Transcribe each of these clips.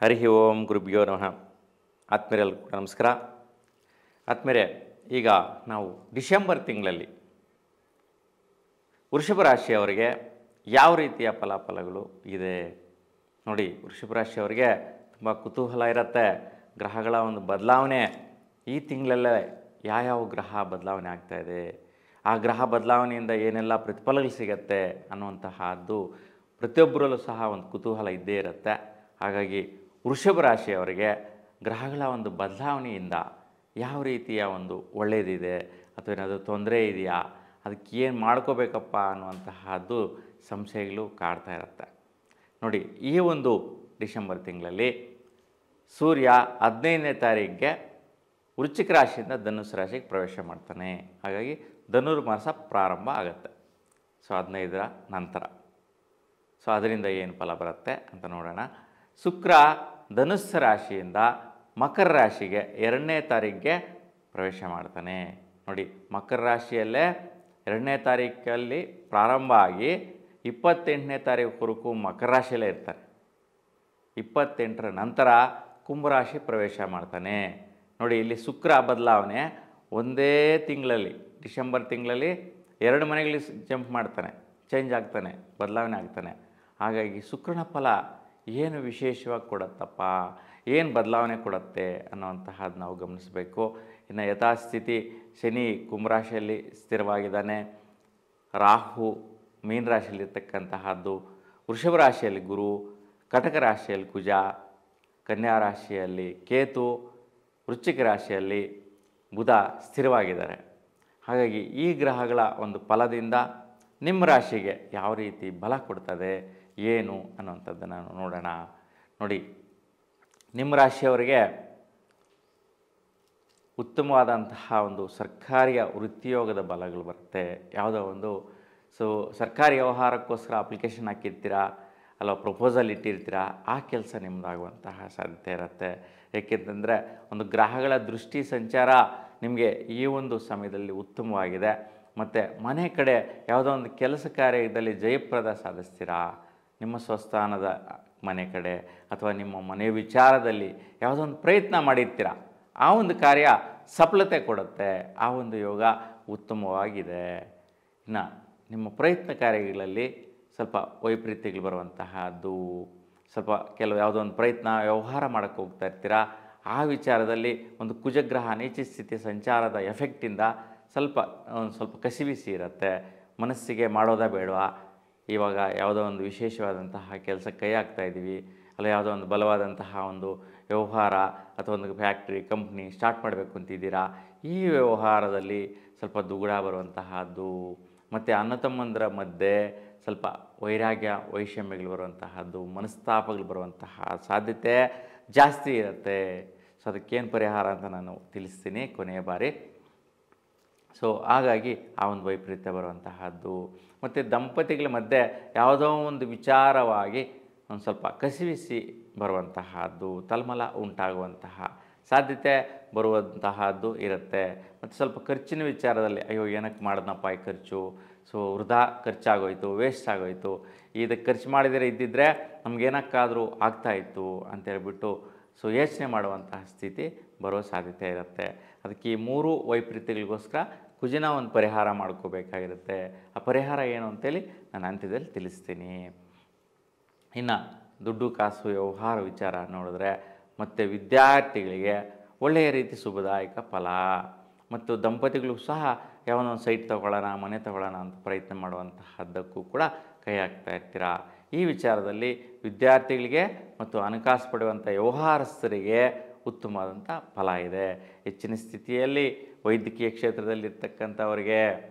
ಹರಿ ಓಂ ಗುರುಭ್ಯೋ ನಮಃ. ಆತ್ಮೀಯರೆಲ್ಲರಿಗೂ ಕೂಡ ನಮಸ್ಕಾರ. ಆತ್ಮೀಯರೇ, ಈಗ ನಾವು ಡಿಸೆಂಬರ್ ತಿಂಗಳಲ್ಲಿ ವೃಷಭ ರಾಶಿಯವರಿಗೆ ಯಾವ ರೀತಿಯ ಫಲಾಫಲಗಳು ಇದೆ ನೋಡಿ. ವೃಷಭ ರಾಶಿಯವರಿಗೆ ತುಂಬ ಕುತೂಹಲ ಇರುತ್ತೆ. ಗ್ರಹಗಳ ಒಂದು ಬದಲಾವಣೆ ಈ ತಿಂಗಳಲ್ಲೇ ಯಾವ್ಯಾವ ಗ್ರಹ ಬದಲಾವಣೆ ಆಗ್ತಾಯಿದೆ, ಆ ಗ್ರಹ ಬದಲಾವಣೆಯಿಂದ ಏನೆಲ್ಲ ಪ್ರತಿಫಲಗಳು ಸಿಗುತ್ತೆ ಅನ್ನುವಂತಹದ್ದು ಪ್ರತಿಯೊಬ್ಬರಲ್ಲೂ ಸಹ ಒಂದು ಕುತೂಹಲ ಇದ್ದೇ ಇರುತ್ತೆ. ಹಾಗಾಗಿ ವೃಷಭ ರಾಶಿಯವರಿಗೆ ಗ್ರಹಗಳ ಒಂದು ಬದಲಾವಣೆಯಿಂದ ಯಾವ ರೀತಿಯ ಒಂದು ಒಳ್ಳೆಯದಿದೆ ಅಥವಾ ಏನಾದರೂ ತೊಂದರೆ ಇದೆಯಾ, ಅದಕ್ಕೆ ಏನು ಮಾಡ್ಕೋಬೇಕಪ್ಪ ಅನ್ನುವಂತಹದ್ದು ಸಂಶಯಗಳು ಕಾಡ್ತಾ ಇರುತ್ತೆ ನೋಡಿ. ಈ ಒಂದು ಡಿಸೆಂಬರ್ ತಿಂಗಳಲ್ಲಿ ಸೂರ್ಯ 15ನೇ ತಾರೀಕಿಗೆ ವೃಶ್ಚಿಕ ರಾಶಿಯಿಂದ ಧನುಸ್ಸು ರಾಶಿಗೆ ಪ್ರವೇಶ ಮಾಡ್ತಾನೆ. ಹಾಗಾಗಿ ಧನುರ್ಮಾಸ ಪ್ರಾರಂಭ ಆಗುತ್ತೆ. 15ರ ನಂತರ ಅದರಿಂದ ಏನು ಫಲ ಬರುತ್ತೆ ಅಂತ ನೋಡೋಣ. ಶುಕ್ರ ಧನುಸ್ಸು ರಾಶಿಯಿಂದ ಮಕರ ರಾಶಿಗೆ 2ನೇ ತಾರೀಕಿಗೆ ಪ್ರವೇಶ ಮಾಡ್ತಾನೆ ನೋಡಿ. ಮಕರ ರಾಶಿಯಲ್ಲೇ 2ನೇ ತಾರೀಕಲ್ಲಿ ಪ್ರಾರಂಭ ಆಗಿ 28ನೇ ತಾರೀಕುವರೆಗೂ ಮಕರ ರಾಶಿಯಲ್ಲೇ ಇರ್ತಾನೆ. 28ರ ನಂತರ ಕುಂಭರಾಶಿ ಪ್ರವೇಶ ಮಾಡ್ತಾನೆ ನೋಡಿ. ಇಲ್ಲಿ ಶುಕ್ರ ಬದಲಾವಣೆ ಒಂದೇ ತಿಂಗಳಲ್ಲಿ, ಡಿಸೆಂಬರ್ ತಿಂಗಳಲ್ಲಿ 2 ಮನೆಗಳಲ್ಲಿ ಜಂಪ್ ಮಾಡ್ತಾನೆ, ಚೇಂಜ್ ಆಗ್ತಾನೆ, ಬದಲಾವಣೆ ಆಗ್ತಾನೆ. ಹಾಗಾಗಿ ಶುಕ್ರನ ಫಲ ಏನು ವಿಶೇಷವಾಗಿ ಕೊಡುತ್ತಪ್ಪ, ಏನು ಬದಲಾವಣೆ ಕೊಡುತ್ತೆ ಅನ್ನುವಂತಹದ್ದು ನಾವು ಗಮನಿಸಬೇಕು. ಇನ್ನು ಯಥಾಸ್ಥಿತಿ ಶನಿ ಕುಂಭರಾಶಿಯಲ್ಲಿ ಸ್ಥಿರವಾಗಿದ್ದಾನೆ. ರಾಹು ಮೀನ ರಾಶಿಯಲ್ಲಿರ್ತಕ್ಕಂತಹದ್ದು, ವೃಷಭ ರಾಶಿಯಲ್ಲಿ ಗುರು, ಕಟಕ ರಾಶಿಯಲ್ಲಿ ಕುಜ, ಕನ್ಯಾ ರಾಶಿಯಲ್ಲಿ ಕೇತು, ವೃಶ್ಚಿಕ ರಾಶಿಯಲ್ಲಿ ಬುಧ ಸ್ಥಿರವಾಗಿದ್ದಾರೆ. ಹಾಗಾಗಿ ಈ ಗ್ರಹಗಳ ಒಂದು ಫಲದಿಂದ ನಿಮ್ಮ ರಾಶಿಗೆ ಯಾವ ರೀತಿ ಬಲ ಕೊಡ್ತದೆ ಏನು ಅನ್ನುವಂಥದ್ದನ್ನು ನೋಡೋಣ ನೋಡಿ. ನಿಮ್ಮ ರಾಶಿಯವರಿಗೆ ಉತ್ತಮವಾದಂತಹ ಒಂದು ಸರ್ಕಾರಿಯ ವೃತ್ತಿಯೋಗದ ಬಲಗಳು ಬರುತ್ತೆ. ಯಾವುದೋ ಒಂದು ಸರ್ಕಾರಿ ವ್ಯವಹಾರಕ್ಕೋಸ್ಕರ ಅಪ್ಲಿಕೇಶನ್ ಹಾಕಿರ್ತೀರಾ, ಅಲ್ಲ ಪ್ರಪೋಸಲ್ ಇಟ್ಟಿರ್ತೀರಾ, ಆ ಕೆಲಸ ನಿಮ್ಮದಾಗುವಂತಹ ಸಾಧ್ಯತೆ ಇರುತ್ತೆ. ಏಕೆಂತಂದರೆ ಒಂದು ಗ್ರಹಗಳ ದೃಷ್ಟಿ ಸಂಚಾರ ನಿಮಗೆ ಈ ಒಂದು ಸಮಯದಲ್ಲಿ ಉತ್ತಮವಾಗಿದೆ. ಮತ್ತು ಮನೆ ಕಡೆ ಯಾವುದೋ ಒಂದು ಕೆಲಸ ಕಾರ್ಯದಲ್ಲಿ ಜಯಪ್ರದ ಸಾಧಿಸ್ತೀರಾ. ನಿಮ್ಮ ಸ್ವಸ್ಥಾನದ ಮನೆ ಕಡೆ ಅಥವಾ ನಿಮ್ಮ ಮನೆ ವಿಚಾರದಲ್ಲಿ ಯಾವುದೋ ಒಂದು ಪ್ರಯತ್ನ ಮಾಡಿರ್ತೀರ, ಆ ಒಂದು ಕಾರ್ಯ ಸಫಲತೆ ಕೊಡುತ್ತೆ. ಆ ಒಂದು ಯೋಗ ಉತ್ತಮವಾಗಿದೆ. ಇನ್ನು ನಿಮ್ಮ ಪ್ರಯತ್ನ ಕಾರ್ಯಗಳಲ್ಲಿ ಸ್ವಲ್ಪ ವೈಪರೀತ್ಯಗಳು ಬರುವಂತಹದ್ದು, ಸ್ವಲ್ಪ ಯಾವುದೋ ಒಂದು ಪ್ರಯತ್ನ ವ್ಯವಹಾರ ಮಾಡೋಕ್ಕೆ ಹೋಗ್ತಾ ಇರ್ತೀರ, ಆ ವಿಚಾರದಲ್ಲಿ ಒಂದು ಕುಜಗ್ರಹ ನೀಚ ಸ್ಥಿತಿ ಸಂಚಾರದ ಎಫೆಕ್ಟಿಂದ ಸ್ವಲ್ಪ ಕಸಿವಿಸಿ ಇರುತ್ತೆ. ಮನಸ್ಸಿಗೆ ಮಾಡೋದೇ ಬೇಡವಾ, ಇವಾಗ ಯಾವುದೋ ಒಂದು ವಿಶೇಷವಾದಂತಹ ಕೆಲಸಕ್ಕೆ ಕೈ ಹಾಕ್ತಾಯಿದ್ದೀವಿ, ಅಲ್ಲ ಯಾವುದೋ ಒಂದು ಬಲವಾದಂತಹ ಒಂದು ವ್ಯವಹಾರ ಅಥವಾ ಒಂದು ಫ್ಯಾಕ್ಟ್ರಿ ಕಂಪ್ನಿ ಸ್ಟಾರ್ಟ್ ಮಾಡಬೇಕು ಅಂತಿದ್ದೀರಾ, ಈ ವ್ಯವಹಾರದಲ್ಲಿ ಸ್ವಲ್ಪ ದುಗುಡ ಬರುವಂತಹದ್ದು ಮತ್ತು ಅಣ್ಣ ತಮ್ಮಂದರ ಮಧ್ಯೆ ಸ್ವಲ್ಪ ವೈರಾಗ್ಯ ವೈಷಮ್ಯಗಳು ಬರುವಂತಹದ್ದು, ಮನಸ್ತಾಪಗಳು ಬರುವಂತಹ ಸಾಧ್ಯತೆ ಜಾಸ್ತಿ ಇರುತ್ತೆ. ಅದಕ್ಕೇನು ಪರಿಹಾರ ಅಂತ ನಾನು ತಿಳಿಸ್ತೀನಿ ಕೊನೆಯ ಬಾರಿ. ಹಾಗಾಗಿ ಆ ಒಂದು ವೈಪರೀತ್ಯ ಬರುವಂತಹದ್ದು ಮತ್ತು ದಂಪತಿಗಳ ಮಧ್ಯೆ ಯಾವುದೋ ಒಂದು ವಿಚಾರವಾಗಿ ಒಂದು ಸ್ವಲ್ಪ ಕಸಿವಿಸಿ ಬರುವಂತಹದ್ದು, ತಳಮಳ ಉಂಟಾಗುವಂತಹ ಸಾಧ್ಯತೆ ಬರುವಂತಹದ್ದು ಇರುತ್ತೆ. ಮತ್ತು ಸ್ವಲ್ಪ ಖರ್ಚಿನ ವಿಚಾರದಲ್ಲಿ ಅಯ್ಯೋ ಏನಕ್ಕೆ ಮಾಡಿದ್ನಪ್ಪ ಈ ಖರ್ಚು, ವೃಧಾ ಖರ್ಚಾಗೋಯ್ತು, ವೇಸ್ಟ್ ಆಗೋಯ್ತು, ಇದಕ್ಕೆ ಖರ್ಚು ಮಾಡಿದರೆ ಇದ್ದಿದ್ದರೆ ನಮಗೇನಕ್ಕಾದರೂ ಆಗ್ತಾಯಿತ್ತು ಅಂತೇಳ್ಬಿಟ್ಟು ಯೋಚನೆ ಮಾಡುವಂತಹ ಸ್ಥಿತಿ ಬರೋ ಸಾಧ್ಯತೆ ಇರುತ್ತೆ. ಅದಕ್ಕೆ ಈ 3 ವೈಪರೀತ್ಯಗಳಿಗೋಸ್ಕರ ಕುಜಿನ ಒಂದು ಪರಿಹಾರ ಮಾಡ್ಕೋಬೇಕಾಗಿರುತ್ತೆ. ಆ ಪರಿಹಾರ ಏನು ಅಂತೇಳಿ ನಾನು ಅಂತ್ಯದಲ್ಲಿ ತಿಳಿಸ್ತೀನಿ. ಇನ್ನು ದುಡ್ಡು ಕಾಸು ವ್ಯವಹಾರ ವಿಚಾರ ನೋಡಿದ್ರೆ ಮತ್ತು ವಿದ್ಯಾರ್ಥಿಗಳಿಗೆ ಒಳ್ಳೆಯ ರೀತಿ ಶುಭದಾಯಕ ಫಲ, ಮತ್ತು ದಂಪತಿಗಳು ಸಹ ಯಾವನೋ ಒಂದು ಸೈಟ್ ತೊಗೊಳ್ಳೋಣ, ಮನೆ ತೊಗೊಳ್ಳೋಣ ಅಂತ ಪ್ರಯತ್ನ ಮಾಡುವಂತಹದ್ದಕ್ಕೂ ಕೂಡ ಕೈ ಹಾಕ್ತಾ ಇರ್ತೀರ. ಈ ವಿಚಾರದಲ್ಲಿ ವಿದ್ಯಾರ್ಥಿಗಳಿಗೆ ಮತ್ತು ಹಣಕಾಸು ಪಡೆಯುವಂಥ ವ್ಯವಹಾರಸ್ಥರಿಗೆ ಉತ್ತಮವಾದಂಥ ಫಲ ಇದೆ. ಹೆಚ್ಚಿನ ಸ್ಥಿತಿಯಲ್ಲಿ ವೈದ್ಯಕೀಯ ಕ್ಷೇತ್ರದಲ್ಲಿರ್ತಕ್ಕಂಥವ್ರಿಗೆ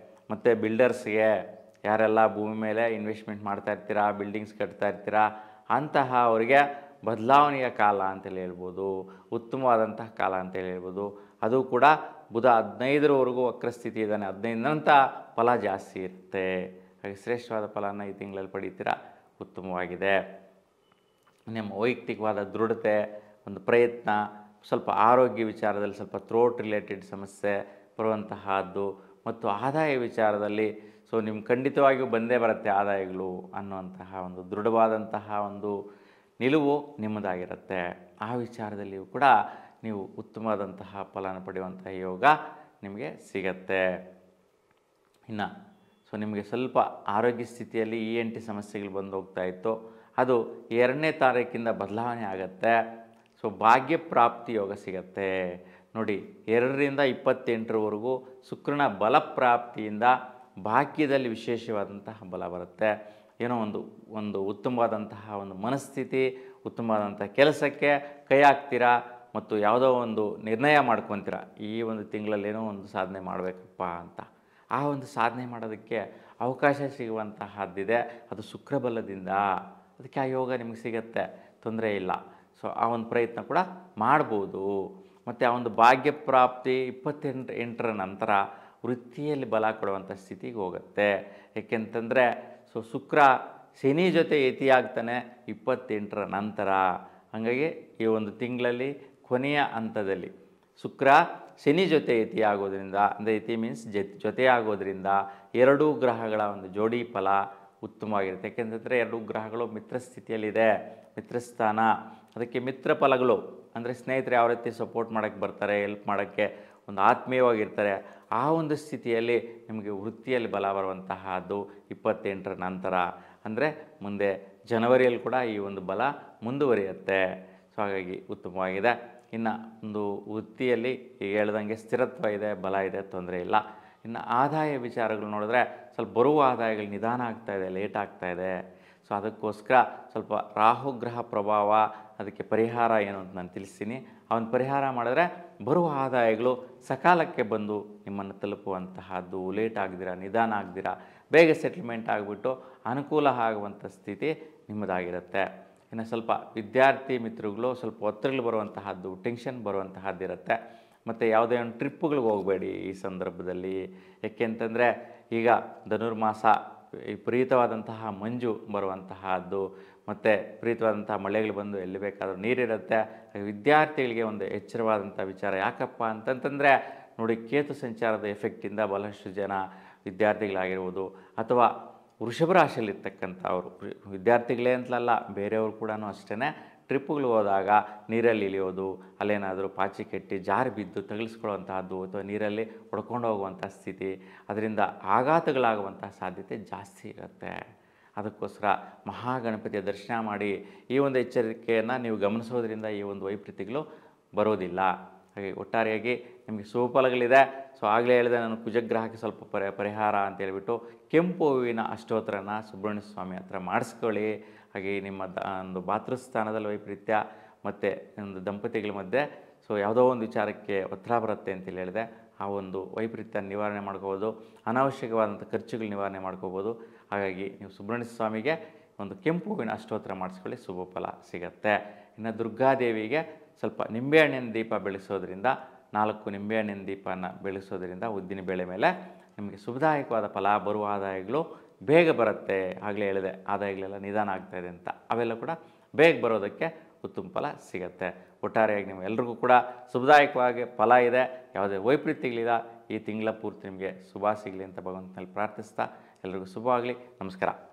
ಮತ್ತು ಬಿಲ್ಡರ್ಸ್ಗೆ, ಯಾರೆಲ್ಲ ಭೂಮಿ ಮೇಲೆ ಇನ್ವೆಸ್ಟ್ಮೆಂಟ್ ಮಾಡ್ತಾ ಇರ್ತೀರಾ, ಬಿಲ್ಡಿಂಗ್ಸ್ ಕಟ್ತಾ ಇರ್ತೀರಾ, ಅಂತಹ ಅವರಿಗೆ ಬದಲಾವಣೆಯ ಕಾಲ ಅಂತೇಳಿ ಹೇಳ್ಬೋದು, ಉತ್ತಮವಾದಂತಹ ಕಾಲ ಅಂತೇಳಿ ಹೇಳ್ಬೋದು. ಅದು ಕೂಡ ಬುಧ 15ರವರೆಗೂ ವಕ್ರಸ್ಥಿತಿ ಇದ್ದಾನೆ. 15 ನಂತರ ಫಲ ಜಾಸ್ತಿ ಇರುತ್ತೆ. ಹಾಗೆ ಶ್ರೇಷ್ಠವಾದ ಫಲನ ಈ ತಿಂಗಳಲ್ಲಿ ಪಡೀತೀರಾ, ಉತ್ತಮವಾಗಿದೆ. ನಿಮ್ಮ ವೈಯಕ್ತಿಕವಾದ ದೃಢತೆ, ಒಂದು ಪ್ರಯತ್ನ, ಸ್ವಲ್ಪ ಆರೋಗ್ಯ ವಿಚಾರದಲ್ಲಿ ಸ್ವಲ್ಪ ಥ್ರೋಟ್ ರಿಲೇಟೆಡ್ ಸಮಸ್ಯೆ ಬರುವಂತಹದ್ದು, ಮತ್ತು ಆದಾಯ ವಿಚಾರದಲ್ಲಿ ನಿಮ್ಗೆ ಖಂಡಿತವಾಗಿಯೂ ಬಂದೇ ಬರುತ್ತೆ ಆದಾಯಗಳು ಅನ್ನುವಂತಹ ಒಂದು ದೃಢವಾದಂತಹ ಒಂದು ನಿಲುವು ನಿಮ್ಮದಾಗಿರುತ್ತೆ. ಆ ವಿಚಾರದಲ್ಲಿಯೂ ಕೂಡ ನೀವು ಉತ್ತಮವಾದಂತಹ ಫಲನ ಪಡೆಯುವಂತಹ ಯೋಗ ನಿಮಗೆ ಸಿಗತ್ತೆ. ಇನ್ನು ನಿಮಗೆ ಸ್ವಲ್ಪ ಆರೋಗ್ಯ ಸ್ಥಿತಿಯಲ್ಲಿ ENT ಸಮಸ್ಯೆಗಳು ಬಂದು ಹೋಗ್ತಾ ಇತ್ತು, ಅದು 2ನೇ ತಾರೀಕಿಂದ ಬದಲಾವಣೆ ಆಗುತ್ತೆ. ಭಾಗ್ಯ ಪ್ರಾಪ್ತಿ ಯೋಗ ಸಿಗತ್ತೆ ನೋಡಿ. 2ರಿಂದ 28ರವರೆಗೂ ಶುಕ್ರನ ಬಲ ಪ್ರಾಪ್ತಿಯಿಂದ ಭಾಗ್ಯದಲ್ಲಿ ವಿಶೇಷವಾದಂತಹ ಬಲ ಬರುತ್ತೆ. ಏನೋ ಒಂದು ಉತ್ತಮವಾದಂತಹ ಒಂದು ಮನಸ್ಥಿತಿ, ಉತ್ತಮವಾದಂಥ ಕೆಲಸಕ್ಕೆ ಕೈ ಹಾಕ್ತೀರಾ ಮತ್ತು ಯಾವುದೋ ಒಂದು ನಿರ್ಣಯ ಮಾಡ್ಕೊತೀರ, ಈ ಒಂದು ತಿಂಗಳಲ್ಲಿ ಏನೋ ಒಂದು ಸಾಧನೆ ಮಾಡಬೇಕಪ್ಪ ಅಂತ. ಆ ಒಂದು ಸಾಧನೆ ಮಾಡೋದಕ್ಕೆ ಅವಕಾಶ ಸಿಗುವಂತಹದ್ದಿದೆ, ಅದು ಶುಕ್ರಬಲದಿಂದ. ಅದಕ್ಕೆ ಆ ಯೋಗ ನಿಮಗೆ ಸಿಗತ್ತೆ, ತೊಂದರೆ ಇಲ್ಲ. ಆ ಒಂದು ಪ್ರಯತ್ನ ಕೂಡ ಮಾಡ್ಬೋದು. ಮತ್ತು ಆ ಒಂದು ಭಾಗ್ಯ ಪ್ರಾಪ್ತಿ 28ರ ನಂತರ ವೃತ್ತಿಯಲ್ಲಿ ಬಲ ಕೊಡುವಂಥ ಸ್ಥಿತಿಗೆ ಹೋಗುತ್ತೆ. ಏಕೆಂತಂದರೆ ಶುಕ್ರ ಶನಿ ಜೊತೆ ಯತಿಯಾಗ್ತಾನೆ 28ರ ನಂತರ. ಹಾಗಾಗಿ ಈ ಒಂದು ತಿಂಗಳಲ್ಲಿ ಕೊನೆಯ ಹಂತದಲ್ಲಿ ಶುಕ್ರ ಶನಿ ಜೊತೆ ಯತಿಯಾಗೋದ್ರಿಂದ, ಅಂದರೆ ಯತಿ ಮೀನ್ಸ್ ಜೊತೆಯಾಗೋದ್ರಿಂದ 2 ಗ್ರಹಗಳ ಒಂದು ಜೋಡಿ ಫಲ ಉತ್ತಮವಾಗಿರುತ್ತೆ. ಏಕೆಂತಂದರೆ 2 ಗ್ರಹಗಳು ಮಿತ್ರ ಸ್ಥಿತಿಯಲ್ಲಿದೆ, ಮಿತ್ರಸ್ಥಾನ. ಅದಕ್ಕೆ ಮಿತ್ರ ಫಲಗಳು ಅಂದರೆ ಸ್ನೇಹಿತರು ಯಾವ ರೀತಿ ಸಪೋರ್ಟ್ ಮಾಡೋಕ್ಕೆ ಬರ್ತಾರೆ, ಹೆಲ್ಪ್ ಮಾಡೋಕ್ಕೆ ಒಂದು ಆತ್ಮೀಯವಾಗಿರ್ತಾರೆ. ಆ ಒಂದು ಸ್ಥಿತಿಯಲ್ಲಿ ನಿಮಗೆ ವೃತ್ತಿಯಲ್ಲಿ ಬಲ ಬರುವಂತಹದ್ದು 28ರ ನಂತರ. ಅಂದರೆ ಮುಂದೆ ಜನವರಿಯಲ್ಲಿ ಕೂಡ ಈ ಒಂದು ಬಲ ಮುಂದುವರಿಯುತ್ತೆ. ಹಾಗಾಗಿ ಉತ್ತಮವಾಗಿದೆ. ಇನ್ನು ಒಂದು ವೃತ್ತಿಯಲ್ಲಿ ಈಗ ಹೇಳ್ದಂಗೆ ಸ್ಥಿರತ್ವ ಇದೆ, ಬಲ ಇದೆ, ತೊಂದರೆ ಇಲ್ಲ. ಇನ್ನು ಆದಾಯ ವಿಚಾರಗಳು ನೋಡಿದ್ರೆ ಸ್ವಲ್ಪ ಬರುವ ಆದಾಯಗಳು ನಿಧಾನ ಆಗ್ತಾಯಿದೆ, ಲೇಟ್ ಆಗ್ತಾಯಿದೆ. ಅದಕ್ಕೋಸ್ಕರ ಸ್ವಲ್ಪ ರಾಹುಗ್ರಹ ಪ್ರಭಾವ, ಅದಕ್ಕೆ ಪರಿಹಾರ ಏನು ಅಂತ ನಾನು ತಿಳಿಸ್ತೀನಿ. ಅವನ ಪರಿಹಾರ ಮಾಡಿದ್ರೆ ಬರುವ ಆದಾಯಗಳು ಸಕಾಲಕ್ಕೆ ಬಂದು ನಿಮ್ಮನ್ನು ತಲುಪುವಂತಹದ್ದು, ಲೇಟ್ ಆಗದಿರ, ನಿಧಾನ ಆಗದಿರ, ಬೇಗ ಸೆಟ್ಲ್ಮೆಂಟ್ ಆಗಿಬಿಟ್ಟು ಅನುಕೂಲ ಆಗುವಂಥ ಸ್ಥಿತಿ ನಿಮ್ಮದಾಗಿರುತ್ತೆ. ಇನ್ನು ಸ್ವಲ್ಪ ವಿದ್ಯಾರ್ಥಿ ಮಿತ್ರಗಳು ಸ್ವಲ್ಪ ಒತ್ತಡಗಳು ಬರುವಂತಹದ್ದು, ಟೆನ್ಷನ್ ಬರುವಂತಹದ್ದಿರುತ್ತೆ. ಮತ್ತು ಯಾವುದೇ ಒಂದು ಟ್ರಿಪ್ಪುಗಳಿಗೆ ಹೋಗಬೇಡಿ ಈ ಸಂದರ್ಭದಲ್ಲಿ. ಏಕೆಂತಂದರೆ ಈಗ ಧನುರ್ಮಾಸ ವಿಪರೀತವಾದಂತಹ ಮಂಜು ಬರುವಂತಹದ್ದು, ಮತ್ತು ವಿಪರೀತವಾದಂತಹ ಮಳೆಗಳು ಬಂದು ಎಲ್ಲಿ ಬೇಕಾದರೂ ನೀರಿರುತ್ತೆ. ವಿದ್ಯಾರ್ಥಿಗಳಿಗೆ ಒಂದು ಎಚ್ಚರವಾದಂಥ ವಿಚಾರ ಯಾಕಪ್ಪ ಅಂತಂತಂದರೆ ನೋಡಿ, ಕೇತು ಸಂಚಾರದ ಎಫೆಕ್ಟಿಂದ ಬಹಳಷ್ಟು ಜನ ವಿದ್ಯಾರ್ಥಿಗಳಾಗಿರ್ಬೋದು ಅಥವಾ ವೃಷಭ ರಾಶಿಯಲ್ಲಿರ್ತಕ್ಕಂಥವ್ರು, ವಿದ್ಯಾರ್ಥಿಗಳೇ ಅಂತಲಲ್ಲ ಬೇರೆಯವರು ಕೂಡ ಅಷ್ಟೇ, ಟ್ರಿಪ್ಪುಗಳು ಹೋದಾಗ ನೀರಲ್ಲಿ ಇಳಿಯೋದು, ಅಲ್ಲೇನಾದರೂ ಪಾಚಿ ಕೆಟ್ಟಿ ಜಾರಿ ಬಿದ್ದು ತಗುಲಿಸ್ಕೊಳ್ಳುವಂತಹದ್ದು ಅಥವಾ ನೀರಲ್ಲಿ ಹೊಡ್ಕೊಂಡು ಹೋಗುವಂಥ ಸ್ಥಿತಿ, ಅದರಿಂದ ಆಘಾತಗಳಾಗುವಂಥ ಸಾಧ್ಯತೆ ಜಾಸ್ತಿ ಇರುತ್ತೆ. ಅದಕ್ಕೋಸ್ಕರ ಮಹಾಗಣಪತಿಯ ದರ್ಶನ ಮಾಡಿ ಈ ಒಂದು ಎಚ್ಚರಿಕೆಯನ್ನು ನೀವು ಗಮನಿಸೋದ್ರಿಂದ ಈ ಒಂದು ವೈಪರೀತ್ಯಗಳು ಬರೋದಿಲ್ಲ. ಹಾಗೆ ಒಟ್ಟಾರೆಯಾಗಿ ನಿಮಗೆ ಶುಭಫಲಗಳಿದೆ. ಆಗಲೇ ಹೇಳಿದೆ ನಾನು, ಕುಜಗ್ರಹಕ್ಕೆ ಸ್ವಲ್ಪ ಪರಿಹಾರ ಅಂತ ಹೇಳ್ಬಿಟ್ಟು ಕೆಂಪು ಹೂವಿನ ಅಷ್ಟೋತ್ತರನ ಸುಬ್ರಹ್ಮಣ್ಯ ಸ್ವಾಮಿ ಹತ್ರ ಮಾಡಿಸ್ಕೊಳ್ಳಿ. ಹಾಗೆ ನಿಮ್ಮ ಒಂದು ಮಾತೃಸ್ಥಾನದಲ್ಲಿ ವೈಪರೀತ್ಯ ಮತ್ತು ಒಂದು ದಂಪತಿಗಳ ಮಧ್ಯೆ ಯಾವುದೋ ಒಂದು ವಿಚಾರಕ್ಕೆ ಒತ್ತಡ ಬರುತ್ತೆ ಅಂತೇಳಿ ಹೇಳಿದೆ, ಆ ಒಂದು ವೈಪರೀತ್ಯ ನಿವಾರಣೆ ಮಾಡ್ಕೋಬೋದು, ಅನಾವಶ್ಯಕವಾದಂಥ ಖರ್ಚುಗಳು ನಿವಾರಣೆ ಮಾಡ್ಕೋಬೋದು. ಹಾಗಾಗಿ ನೀವು ಸುಬ್ರಹ್ಮಣ್ಯ ಸ್ವಾಮಿಗೆ ಒಂದು ಕೆಂಪು ಹೂವಿನ ಅಷ್ಟೋತ್ತರ ಮಾಡಿಸ್ಕೊಳ್ಳಿ, ಶುಭ ಫಲ ಸಿಗುತ್ತೆ. ಇನ್ನು ದುರ್ಗಾದೇವಿಗೆ ಸ್ವಲ್ಪ ನಿಂಬೆಹಣ್ಣಿನ ದೀಪ ಬೆಳೆಸೋದ್ರಿಂದ, 4 ನಿಂಬೆಹಣ್ಣಿನ ದೀಪನ ಬೆಳೆಸೋದ್ರಿಂದ ಉದ್ದಿನ ಬೇಳೆ ಮೇಲೆ ನಿಮಗೆ ಶುಭದಾಯಕವಾದ ಫಲ, ಬರುವ ಆದಾಯಗಳು ಬೇಗ ಬರುತ್ತೆ. ಆಗಲೇ ಹೇಳಿದೆ ಆದಾಯಗಳೆಲ್ಲ ನಿಧಾನ ಆಗ್ತಾಯಿದೆ ಅಂತ, ಅವೆಲ್ಲ ಕೂಡ ಬೇಗ ಬರೋದಕ್ಕೆ ಉತ್ತಮ ಫಲ ಸಿಗುತ್ತೆ. ಒಟ್ಟಾರೆಯಾಗಿ ನಿಮ್ಮೆಲ್ರಿಗೂ ಕೂಡ ಶುಭದಾಯಕವಾಗಿ ಫಲ ಇದೆ, ಯಾವುದೇ ವೈಪರೀತ್ಯಗಳಿಲ್ಲ. ಈ ತಿಂಗಳ ಪೂರ್ತಿ ನಿಮಗೆ ಶುಭ ಸಿಗಲಿ ಅಂತ ಭಗವಂತನಲ್ಲಿ ಪ್ರಾರ್ಥಿಸ್ತಾ ಎಲ್ರಿಗೂ ಶುಭವಾಗಲಿ. ನಮಸ್ಕಾರ.